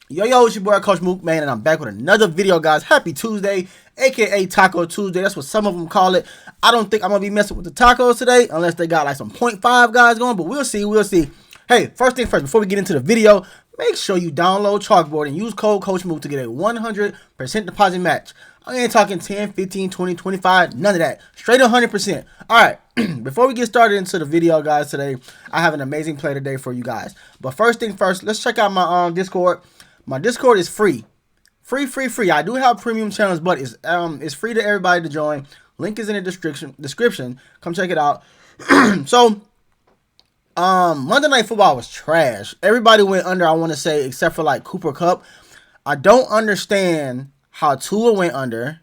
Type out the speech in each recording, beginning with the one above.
Yo, it's your boy Coach Mook, man, and I'm back with another video, guys. Happy Tuesday, aka Taco Tuesday. That's what some of them call it. I don't think I'm gonna be messing with the tacos today, unless they got like some 0.5 guys going, but we'll see. Hey, first thing first, before we get into the video, make sure you download Chalkboard and use code Coach Mook to get a 100% deposit match. I ain't talking 10, 15, 20, 25, none of that. Straight 100%. All right, before we get started into the video, guys, today, I have an amazing play today for you guys. But first thing first, let's check out my Discord. My Discord is free. Free. I do have premium channels, but it's free to everybody to join. Link is in the description. Come check it out. So, Monday Night Football was trash. Everybody went under, I want to say, except for like Cooper Kupp. I don't understand how Tua went under.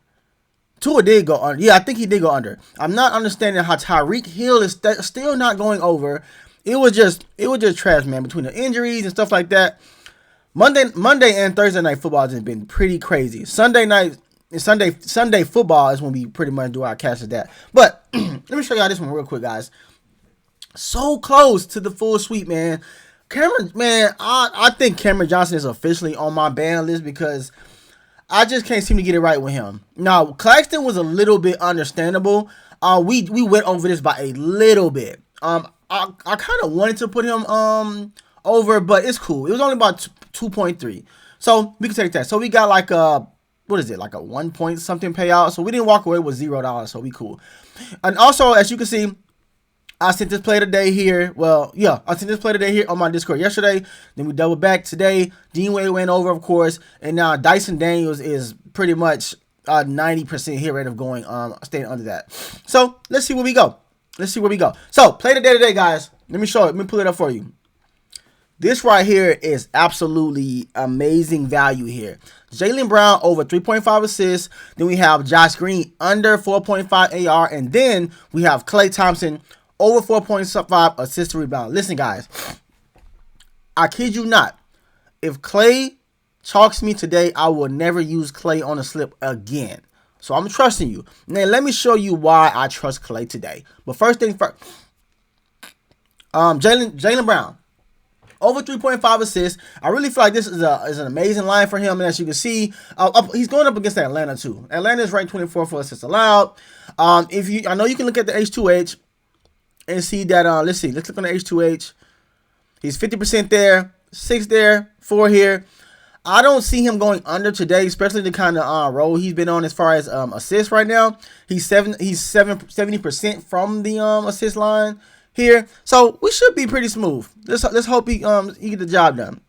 Tua did go under. Yeah, I think he did go under. I'm not understanding how Tyreek Hill is still not going over. It was just trash, man, between the injuries and stuff like that. Monday and Thursday night football has been pretty crazy. Sunday football is when we pretty much do our cash of that. But let me show y'all this one real quick, guys. So close to the full sweep, man. I think Cameron Johnson is officially on my ban list because I just can't seem to get it right with him. Now, Claxton was a little bit understandable. We went over this by a little bit. I kind of wanted to put him over, but it's cool. It was only about 2.3, so we can take that. So we got like a, what is it, like a 1 point something payout. So we didn't walk away with $0, so we cool. And also, as you can see, I sent this play today here. Well, yeah, I sent this play today here on my Discord yesterday. Then we doubled back today. Dean Wade went over, of course, and now Dyson Daniels is pretty much 90% hit rate of going staying under that. So let's see where we go. So play today, guys. Let me show it. Let me pull it up for you. This right here is absolutely amazing value here. Jaylen Brown over 3.5 assists. Then we have Josh Green under 4.5 AR. And then we have Klay Thompson over 4.5 assist to rebound. Listen, guys. I kid you not. If Klay chalks me today, I will never use Klay on a slip again. So I'm trusting you. Now, let me show you why I trust Klay today. But first thing first. Jaylen Brown. Over 3.5 assists. I really feel like this is an amazing line for him. And as you can see, he's going up against Atlanta too. Atlanta is ranked 24 for assists allowed. I know you can look at the H2H and see that. Let's click on the H2H. He's 50% there, 6 there, 4 here. I don't see him going under today, especially the kind of role he's been on as far as assists right now. He's 70% from the assist line here, so we should be pretty smooth. Let's hope he get the job done.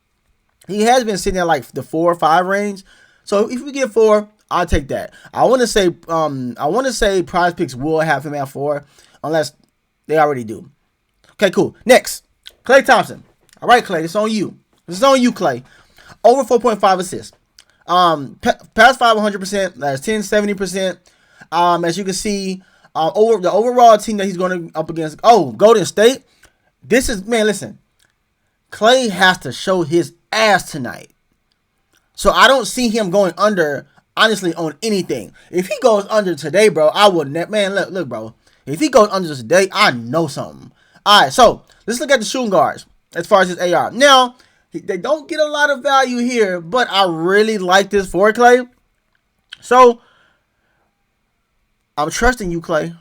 He has been sitting at like the 4 or 5 range, so if we get 4, I'll take that. I want to say PrizePicks will have him at 4, unless they already do. Okay, cool. Next, Klay Thompson. All right, Klay, it's on you. Klay. Over 4.5 assists. Past 5, 100%. Last 10, 70%. As you can see. Over the overall team that he's going up against. Oh, Golden State. This is, man, listen. Klay has to show his ass tonight. So I don't see him going under, honestly, on anything. If he goes under today, bro, I would man, look, bro. If he goes under today, I know something. All right, so let's look at the shooting guards as far as his AR. Now, they don't get a lot of value here, but I really like this for Klay. So I'm trusting you, Klay.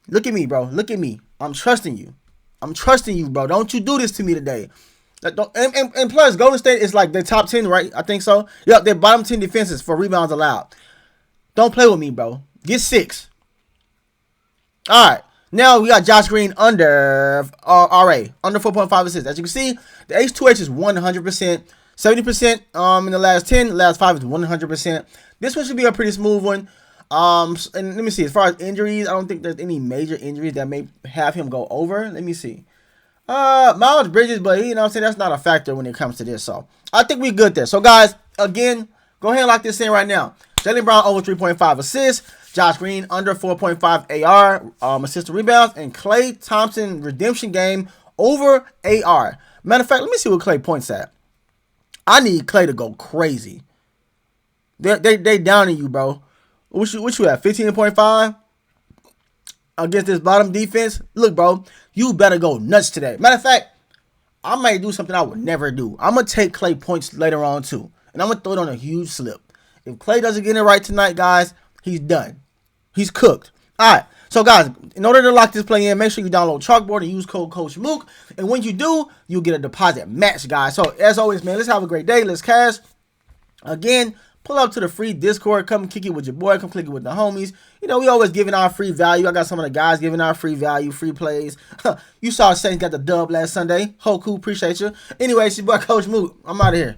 Look at me, bro. Look at me. I'm trusting you. Bro. Don't you do this to me today. And plus, Golden State is like the top 10, right? I think so. Yep, they're bottom 10 defenses for rebounds allowed. Don't play with me, bro. Get 6. All right. Now we got Josh Green under RA, under 4.5 assists. As you can see, the H2H is 100%. 70% in the last 10. The last 5 is 100%. This one should be a pretty smooth one. And let me see. As far as injuries, I don't think there's any major injuries that may have him go over. Let me see. Miles Bridges, but you know what I'm saying, that's not a factor when it comes to this. So I think we're good there. So guys, again, go ahead and lock this in right now. Jaylen Brown over 3.5 assists. Josh Green under 4.5 AR assist to rebounds, and Klay Thompson redemption game over AR. Matter of fact, let me see what Klay points at. I need Klay to go crazy. They downing you, bro. What you at? 15.5 against this bottom defense? Look, bro, you better go nuts today. Matter of fact, I might do something I would never do. I'm going to take Klay points later on, too. And I'm going to throw it on a huge slip. If Clay doesn't get it right tonight, guys, he's done. He's cooked. All right. So, guys, in order to lock this play in, make sure you download Chalkboard and use code CoachMook. And when you do, you'll get a deposit match, guys. So, as always, man, let's have a great day. Let's cash. Again, pull up to the free Discord. Come kick it with your boy. Come click it with the homies. You know, we always giving our free value. I got some of the guys giving our free value, free plays. You saw Saints got the dub last Sunday. Hoku, appreciate you. Anyway, it's your boy Coach Mook. I'm out of here.